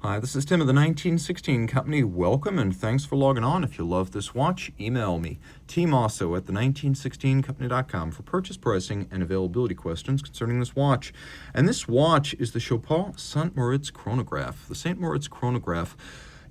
Hi, this is Tim of the 1916 Company. Welcome and thanks for logging on. If you love this watch, email me, Team Mosso at the1916company.com for purchase pricing and availability questions concerning this watch. And this watch is the Chopard St. Moritz Chronograph. The St. Moritz Chronograph,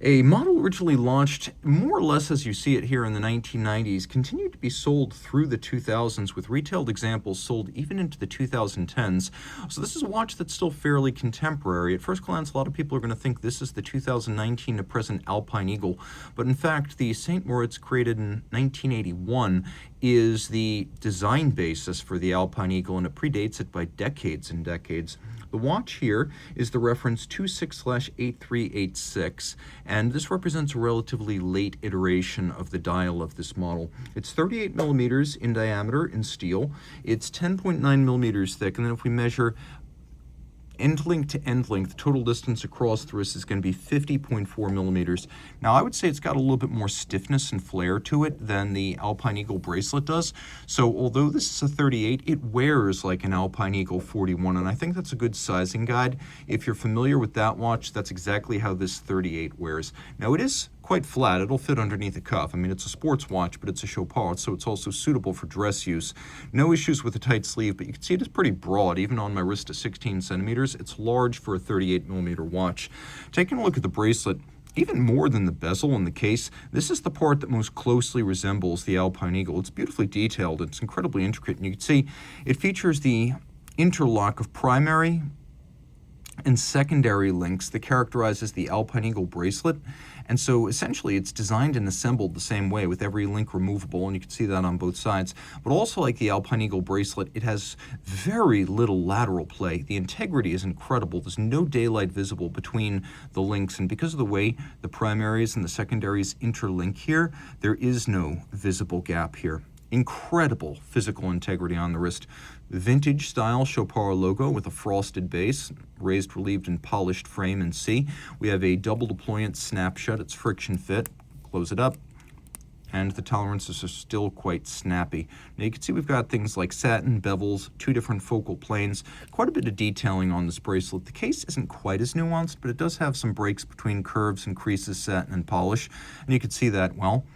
a model originally launched more or less as you see it here in the 1990s, continued to be sold through the 2000s with retailed examples sold even into the 2010s. So this is a watch that's still fairly contemporary. At first glance, a lot of people are going to think this is the 2019 to present Alpine Eagle, but in fact, the St. Moritz, created in 1981, is the design basis for the Alpine Eagle, and it predates it by decades and decades. The watch here is the reference 26/8386, and this represents a relatively late iteration of the dial of this model. It's 38 millimeters in diameter in steel. It's 10.9 millimeters thick, and then if we measure end length to end length, total distance across the wrist is going to be 50.4 millimeters. Now, I would say it's got a little bit more stiffness and flare to it than the Alpine Eagle bracelet does. So although this is a 38, it wears like an Alpine Eagle 41, and I think that's a good sizing guide. If you're familiar with that watch, that's exactly how this 38 wears. Now, it is quite flat. It'll fit underneath the cuff. I mean, it's a sports watch, but it's a Chopard, so it's also suitable for dress use. No issues with a tight sleeve, but you can see it is pretty broad, even on my wrist at 16 centimeters. It's large for a 38 millimeter watch. Taking a look at the bracelet, even more than the bezel and the case, this is the part that most closely resembles the Alpine Eagle. It's beautifully detailed. It's incredibly intricate, and you can see it features the interlock of primary and secondary links that characterizes the Alpine Eagle bracelet. And so essentially it's designed and assembled the same way, with every link removable, and you can see that on both sides. But also, like the Alpine Eagle bracelet, it has very little lateral play. The integrity is incredible. There's no daylight visible between the links, and because of the way the primaries and the secondaries interlink here, there is no visible gap here. Incredible physical integrity on the wrist. Vintage style Chopard logo with a frosted base, raised, relieved, and polished frame in C. We have a double deployant snap shut. It's friction fit. Close it up, and the tolerances are still quite snappy. Now you can see we've got things like satin bevels, two different focal planes, quite a bit of detailing on this bracelet. The case isn't quite as nuanced, but it does have some breaks between curves and creases, satin, and polish, and you can see that well.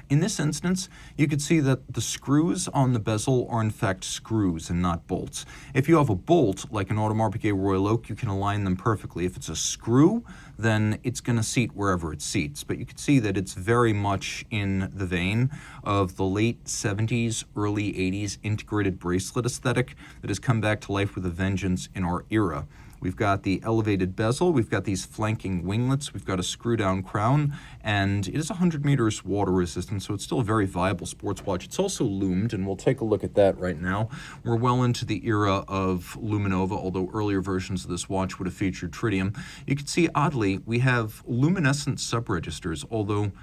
In this instance, you can see that the screws on the bezel are in fact screws and not bolts. If you have a bolt, like an Audemars Piguet Royal Oak, you can align them perfectly. If it's a screw, then it's going to seat wherever it seats. But you can see that it's very much in the vein of the late 70s, early 80s integrated bracelet aesthetic that has come back to life with a vengeance in our era. We've got the elevated bezel, we've got these flanking winglets, we've got a screw-down crown, and it is 100 meters water resistant, so it's still a very viable sports watch. It's also lumed, and we'll take a look at that right now. We're well into the era of Luminova, although earlier versions of this watch would have featured tritium. You can see, oddly, we have luminescent subregisters, although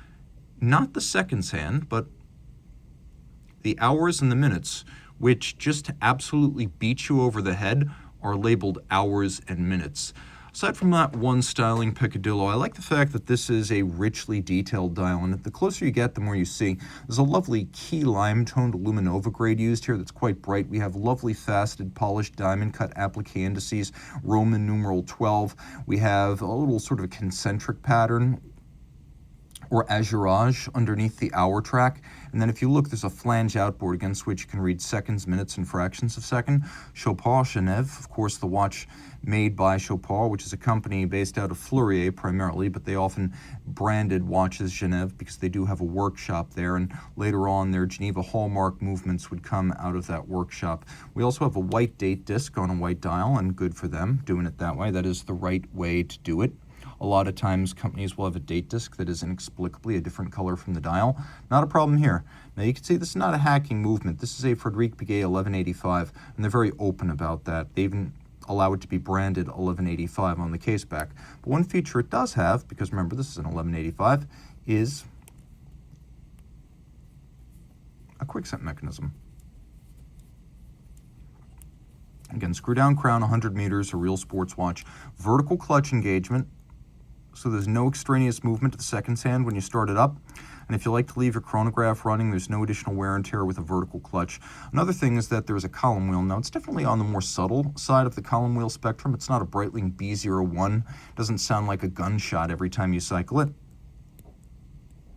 not the seconds hand, but the hours and the minutes, which just absolutely beat you over the head, are labeled hours and minutes. Aside from that one styling peccadillo, I like the fact that this is a richly detailed dial, and the closer you get, the more you see. There's a lovely key lime-toned Luminova grade used here that's quite bright. We have lovely faceted, polished diamond-cut applique indices, Roman numeral 12. We have a little sort of concentric pattern or azurage underneath the hour track. And then if you look, there's a flange outboard against which you can read seconds, minutes, and fractions of second. Chopard Genève, of course, the watch made by Chopard, which is a company based out of Fleurier primarily, but they often branded watches Genève because they do have a workshop there, and later on their Geneva hallmark movements would come out of that workshop. We also have a white date disc on a white dial, and good for them doing it that way. That is the right way to do it. A lot of times companies will have a date disc that is inexplicably a different color from the dial. Not a problem here. Now you can see this is not a hacking movement. This is a Frédéric Piguet 1185, and they're very open about that. They even allow it to be branded 1185 on the case back. But one feature it does have, because remember this is an 1185, is a quicksent mechanism. Again, screw down crown, 100 meters, a real sports watch. Vertical clutch engagement, so there's no extraneous movement to the seconds hand when you start it up. And if you like to leave your chronograph running, there's no additional wear and tear with a vertical clutch. Another thing is that there's a column wheel. Now, it's definitely on the more subtle side of the column wheel spectrum. It's not a Breitling B01. It doesn't sound like a gunshot every time you cycle it,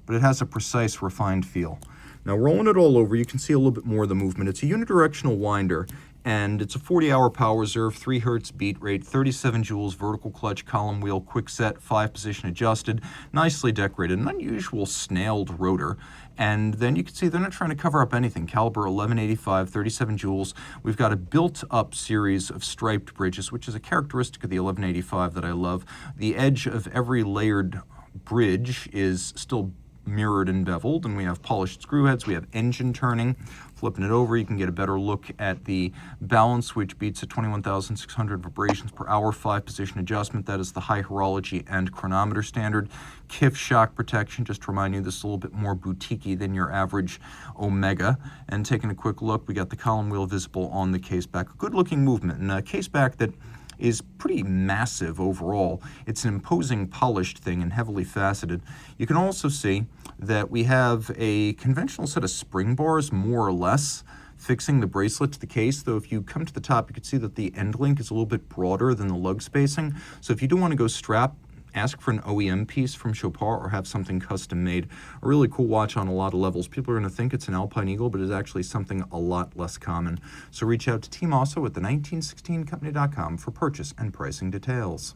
but it has a precise, refined feel. Now, rolling it all over, you can see a little bit more of the movement. It's a unidirectional winder, and it's a 40-hour power reserve, 3 hertz beat rate, 37 joules, vertical clutch, column wheel, quick set, 5-position adjusted, nicely decorated, an unusual snailed rotor. And then you can see they're not trying to cover up anything. Caliber 1185, 37 joules. We've got a built-up series of striped bridges, which is a characteristic of the 1185 that I love. The edge of every layered bridge is still mirrored and beveled, and we have polished screw heads. We have engine turning. Flipping it over, you can get a better look at the balance, which beats at 21,600 vibrations per hour, 5-position adjustment. That is the high horology and chronometer standard. KIF shock protection, just to remind you, this is a little bit more boutique-y than your average Omega. And taking a quick look, we got the column wheel visible on the case back. A good-looking movement, and a case back that is pretty massive overall. It's an imposing polished thing and heavily faceted. You can also see that we have a conventional set of spring bars, more or less, fixing the bracelet to the case, though if you come to the top, you can see that the end link is a little bit broader than the lug spacing. So if you do want to go strap, ask for an OEM piece from Chopard or have something custom made. A really cool watch on a lot of levels. People are going to think it's an Alpine Eagle, but it's actually something a lot less common. So reach out to Team Mosso at the 1916company.com for purchase and pricing details.